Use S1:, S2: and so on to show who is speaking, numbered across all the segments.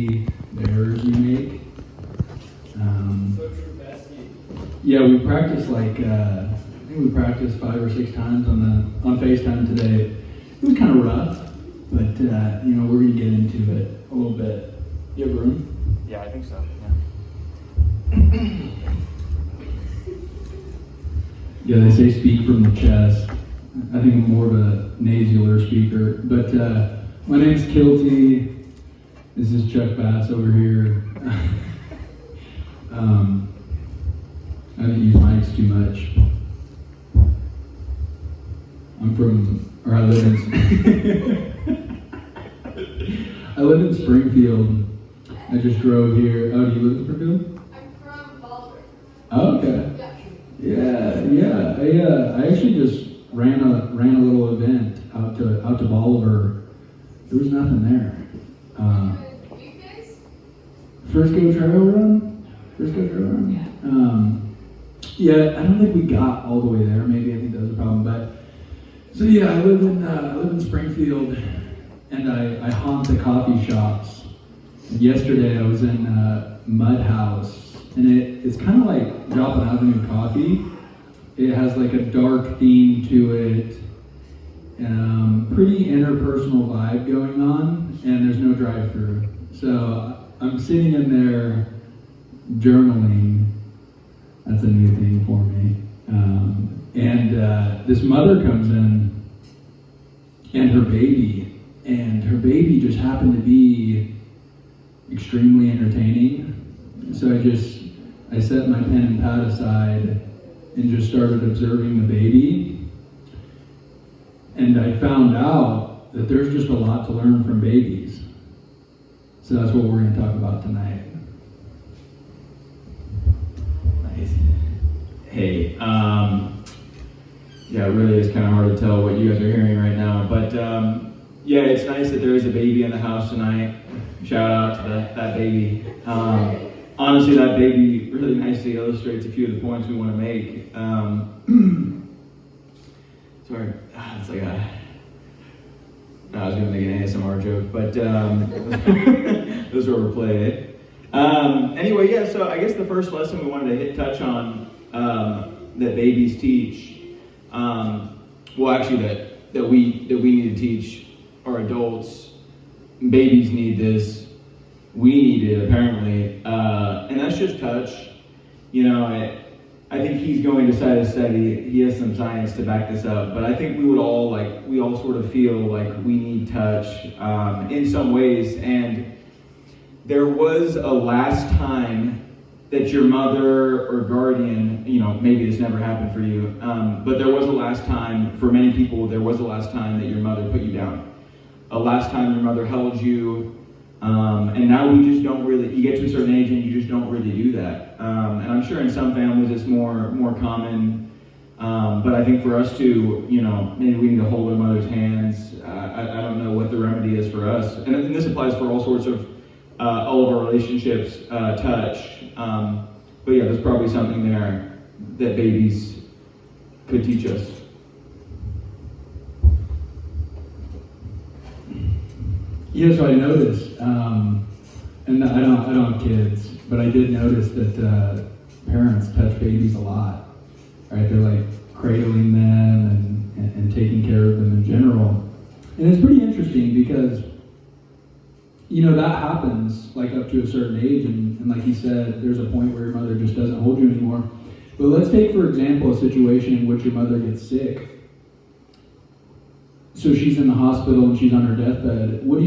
S1: the errors you make. Yeah, we practiced I think we practiced 5 or 6 times on FaceTime today. It was kind of rough, but we're gonna get into it a little bit. You have room?
S2: Yeah, I think so.
S1: Yeah, they say speak from the chest. I think I'm more of a nasular speaker. But my name's Kilty. This is Chuck Bass over here. I don't use mics too much. I live in Springfield. I just drove here. Oh, do you live in Springfield?
S3: I'm from Baldwin.
S1: Oh, okay. Yeah. I actually just ran a little event out to Bolivar. There was nothing there. Frisco Trail Run. Yeah, I don't think we got all the way there. Maybe I think that was a problem. But so yeah, I live in Springfield, and I haunt the coffee shops. And yesterday I was in Mud House, and it's kind of like Joplin Avenue Coffee. It has like a dark theme to it, pretty interpersonal vibe going on, and there's no drive-through. So I'm sitting in there journaling. That's a new thing for me. And this mother comes in, and her baby just happened to be extremely entertaining. So I set my pen and pad aside and just started observing the baby. And I found out that there's just a lot to learn from babies. So that's what we're going to talk about tonight.
S2: Nice. Hey, yeah, it really is kind of hard to tell what you guys are hearing right now, but yeah, it's nice that there is a baby in the house tonight. Shout out to that baby. Honestly, that baby really nicely illustrates a few of the points we want to make. Sorry, it's like I was going to make an ASMR joke, but those were overplayed. Anyway, yeah, so I guess the first lesson we wanted to touch on that babies teach, well, actually that we need to teach our adults. Babies need this. We need it, apparently, and that's just touch. I think he's going to cite a study. He has some science to back this up, but I think we all sort of feel like we need touch in some ways. And there was a last time that your mother or guardian, maybe this never happened for you, but there was a last time, for many people, there was a last time that your mother put you down. A last time your mother held you, and now we just don't really, you get to a certain age and you just don't really do that. And I'm sure in some families it's more common, but I think for us to, maybe we need to hold our mother's hands. I don't know what the remedy is for us. And this applies for all sorts of, all of our relationships, touch. But yeah, there's probably something there that babies could teach us.
S1: Yeah, so I noticed, and I don't have kids, but I did notice that parents touch babies a lot, right? They're like cradling them and taking care of them in general. And it's pretty interesting because, that happens like up to a certain age, and like you said, there's a point where your mother just doesn't hold you anymore. But let's take, for example, a situation in which your mother gets sick. So she's in the hospital and she's on her deathbed. What do?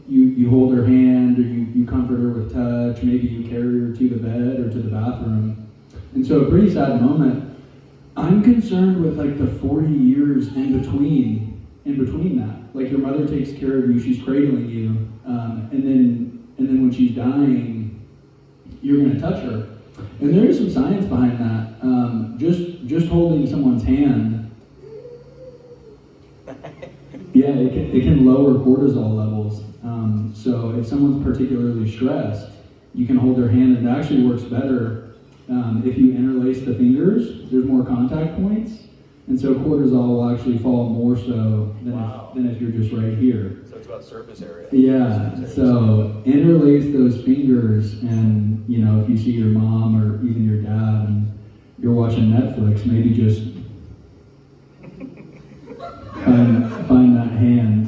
S1: You hold her hand, or you comfort her with touch. Maybe you carry her to the bed or to the bathroom. And so a pretty sad moment. I'm concerned with like the 40 years in between that. Like your mother takes care of you, she's cradling you, and then when she's dying, you're going to touch her. And there is some science behind that. Just holding someone's hand. Yeah, it can lower cortisol levels. So if someone's particularly stressed, you can hold their hand, and it actually works better if you interlace the fingers. There's more contact points, And so cortisol will actually fall more so than,
S2: Wow.
S1: than if you're just right here.
S2: So it's about surface area.
S1: Yeah, so interlace those fingers, and if you see your mom or even your dad and you're watching Netflix, maybe just find that hand.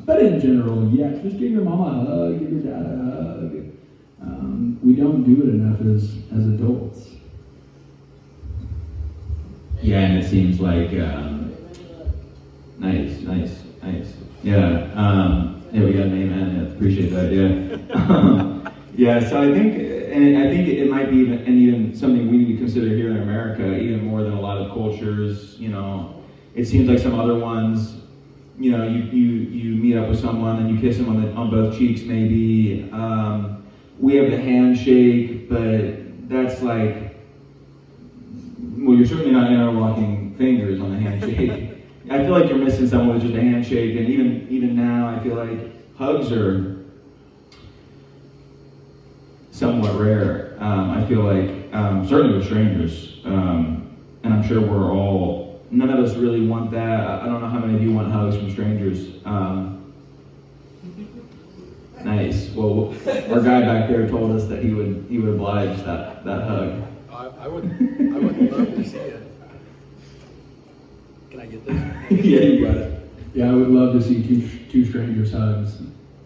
S1: But in general, yeah, just give your mom a hug, give your dad a hug. We don't do it enough as adults.
S2: Yeah, and it seems like nice. Yeah, we got an amen. Yeah, appreciate that. Yeah, yeah. So I think it might be even something we need to consider here in America, even more than a lot of cultures. It seems like some other ones. You meet up with someone and you kiss them on both cheeks, maybe. We have the handshake, but that's like. Well, you're certainly not interlocking fingers on the handshake. I feel like you're missing someone with just a handshake, and even now, I feel like hugs are somewhat rare. I feel like certainly with strangers, and I'm sure none of us really want that. I don't know how many of you want hugs from strangers. Nice. Well, our guy back there told us that he would oblige that hug.
S3: I would love to see it. Can I get this?
S1: Yeah, you got it. Yeah, I would love to see two strangers hugs.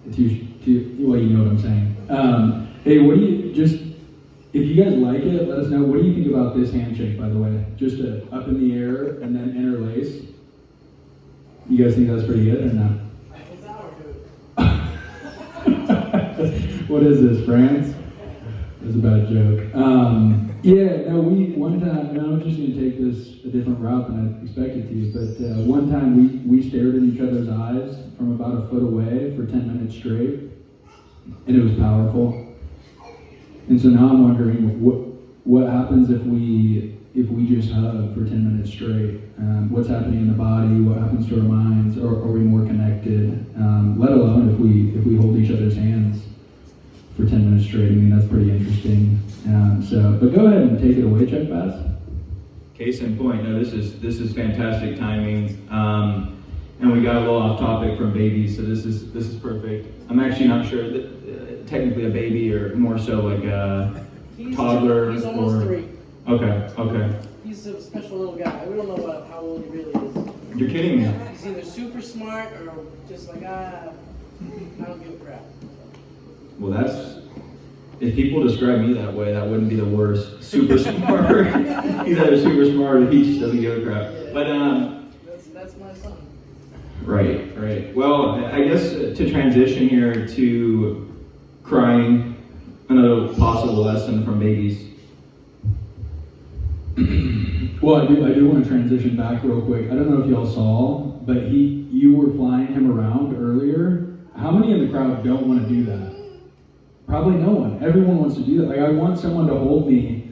S1: Well, you know what I'm saying. Hey, if you guys like it, let us know. What do you think about this handshake, by the way? Just up in the air and then interlace. You guys think that's pretty good or not? What is this, France? It was a bad joke. One time, and I'm just going to take this a different route than I expected to, but one time we stared in each other's eyes from about a foot away for 10 minutes straight, and it was powerful. And so now I'm wondering what happens if we just hug for 10 minutes straight. What's happening in the body? What happens to our minds? Are we more connected? Let alone if we hold each other's hands for 10 minutes straight. I mean, that's pretty interesting. But go ahead and take it away, Chuck Bass.
S2: Case in point. No, this is fantastic timing. And we got a little off topic from babies, so this is perfect. I'm actually not sure that technically a baby or more so like a toddler.
S4: He's almost 3.
S2: Okay.
S4: He's a special little guy. We don't know how old he really is.
S2: You're kidding me.
S4: He's either super smart or just like, I don't give a crap.
S2: Well, if people describe me that way, that wouldn't be the worst. Super smart. He's either super smart or he just doesn't give a crap.
S4: Yeah.
S2: But
S4: that's my son.
S2: Right. Well, I guess to transition here to crying, another possible lesson from babies.
S1: Well, I do want to transition back real quick. I don't know if y'all saw, but you were flying him around earlier. How many in the crowd don't want to do that? Probably no one. Everyone wants to do that. Like, I want someone to hold me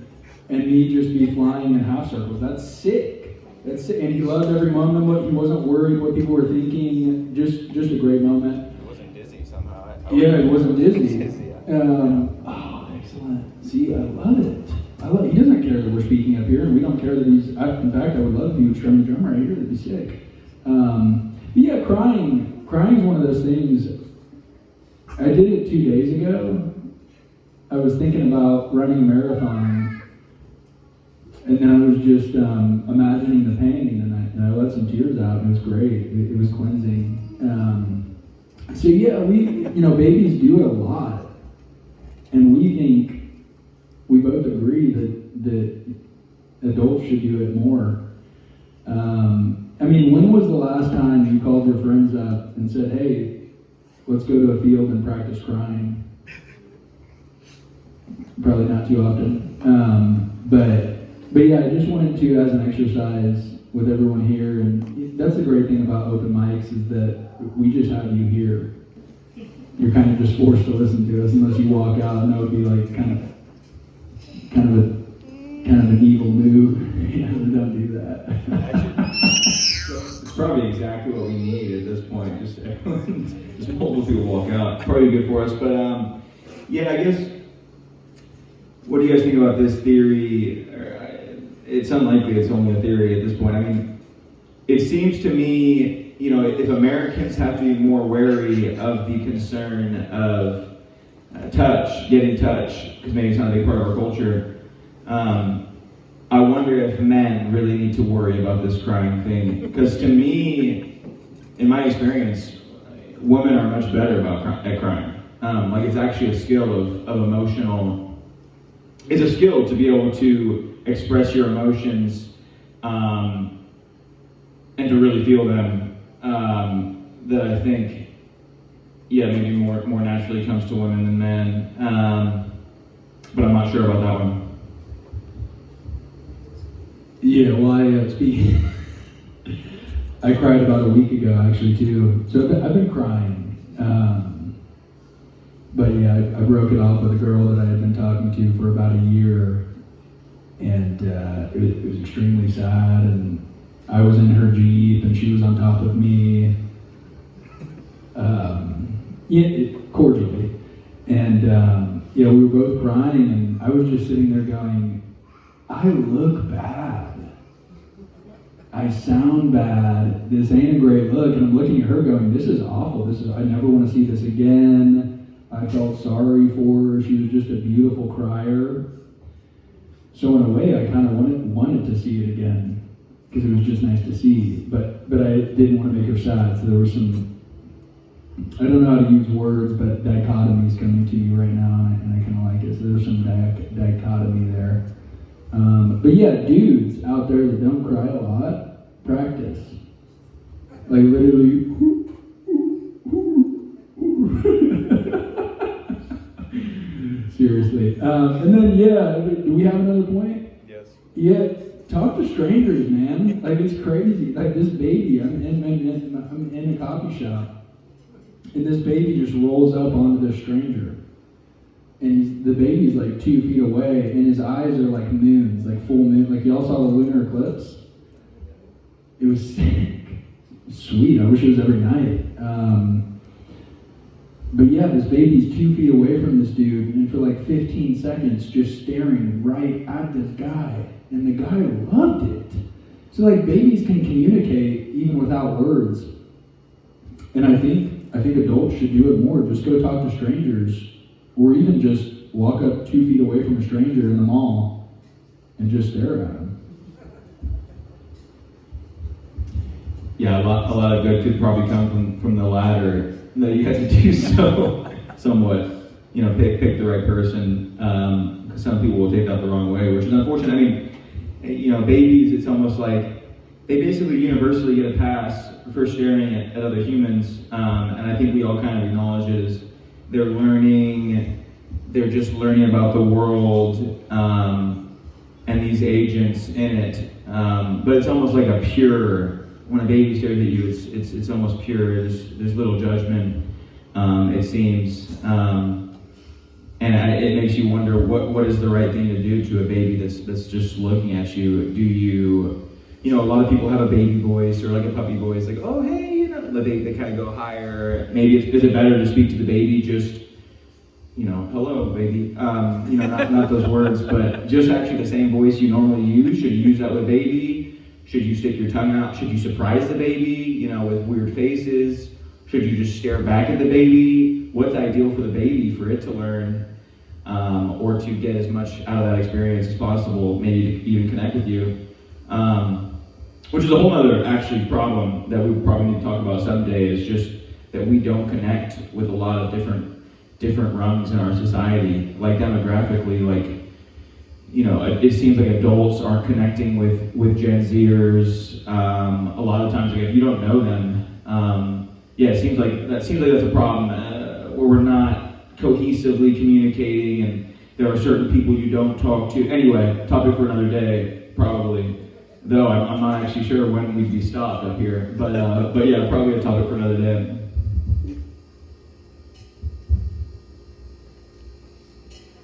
S1: and me just be flying in half circles. That's sick. And he loved every moment of it. He wasn't worried what people were thinking. Just a great moment.
S3: He wasn't dizzy somehow.
S1: Yeah, he wasn't dizzy.
S3: Yeah.
S1: Excellent. See, I love it. He doesn't care that we're speaking up here, and we don't care that he's. In fact, I would love if he would strum a drum right here. That'd be sick. But crying. Crying is one of those things. I did it 2 days ago. I was thinking about running a marathon, and then I was just imagining the pain, and I let some tears out, and it was great. It was cleansing. Babies do it a lot, and we both agree that adults should do it more. When was the last time you called your friends up and said, "Hey, let's go to a field and practice crying"? Probably not too often. But yeah, I just wanted to, as an exercise with everyone here, and that's the great thing about open mics is that we just have you here. You're kind of just forced to listen to us unless you walk out, and that would be like kind of an evil move. Don't do that.
S2: It's probably exactly what we need at this point. Just multiple people walk out. It's probably good for us. But I guess, what do you guys think about this theory? it's unlikely it's only a theory at this point. I mean, it seems to me, you know, if Americans have to be more wary of the concern of touch, getting touch, because maybe it's not a big part of our culture, I wonder if men really need to worry about this crying thing. Because to me, in my experience, women are much better at crying. Like it's actually a skill of emotional, it's a skill to be able to express your emotions and to really feel them, that I think, yeah, maybe more naturally comes to women than men. But I'm not sure about that one.
S1: Yeah, well, I cried about a week ago, actually, too. So I've been crying. But yeah, I broke it off with a girl that I had been talking to for about a year. And it was extremely sad. And I was in her Jeep, and she was on top of me. Cordially. And yeah, we were both crying, and I was just sitting there going, I look bad. I sound bad. This ain't a great look. And I'm looking at her going, this is awful. I never want to see this again. I felt sorry for her. She was just a beautiful crier. So in a way, I kind of wanted to see it again because it was just nice to see. But I didn't want to make her sad. So there was some, I don't know how to use words, but dichotomy is coming to me right now, and I kind of like it. So there's some dichotomy there. But yeah, dudes out there that don't cry a lot, practice. Like literally, seriously. And then yeah, do we have another point?
S3: Yes.
S1: Yeah, talk to strangers, man. Like it's crazy. Like this baby, I'm in a coffee shop, and this baby just rolls up onto this stranger. And the baby's like 2 feet away, and his eyes are like moons, like full moon. Like y'all saw the lunar eclipse? It was sick. Sweet. I wish it was every night. But yeah, this baby's 2 feet away from this dude, and for like 15 seconds, just staring right at this guy. And the guy loved it. So like babies can communicate even without words. And I think adults should do it more. Just go talk to strangers. Or even just walk up 2 feet away from a stranger in the mall and just stare at them.
S2: Yeah, a lot of good could probably come from the latter. No, you have to do so somewhat. You know, pick the right person. Some people will take that the wrong way, which is unfortunate. I mean, you know, babies, it's almost like they basically universally get a pass for staring at other humans. And I think we all kind of acknowledge it as they're learning, they're just learning about the world and these agents in it. But it's almost like a pure, when a baby stares at you, it's almost pure. There's little judgment, it seems. And it makes you wonder what is the right thing to do to a baby that's just looking at you. Do you know, a lot of people have a baby voice or like a puppy voice, like, oh, hey, you know, they kind of go higher. Maybe is it better to speak to the baby just, you know, hello, baby. You know, not those words, but just actually the same voice you normally use. Should you use that with baby? Should you stick your tongue out? Should you surprise the baby, you know, with weird faces? Should you just stare back at the baby? What's ideal for the baby for it to learn or to get as much out of that experience as possible, maybe to even connect with you? Which is a whole other actually problem that we probably need to talk about someday, is just that we don't connect with a lot of different rungs in our society. Like demographically, like, you know, it seems like adults aren't connecting with Gen Zers. A lot of times, like, if you don't know them, yeah, it seems like that's a problem where we're not cohesively communicating, and there are certain people you don't talk to. Anyway, topic for another day, probably. Though I'm not actually sure when we'd be stopped up here, but yeah, probably a topic for another day.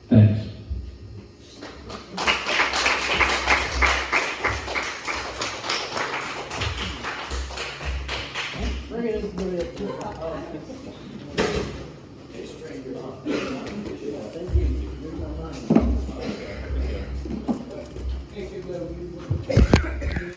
S1: Thanks.
S4: Bring it in for Thank you, love you.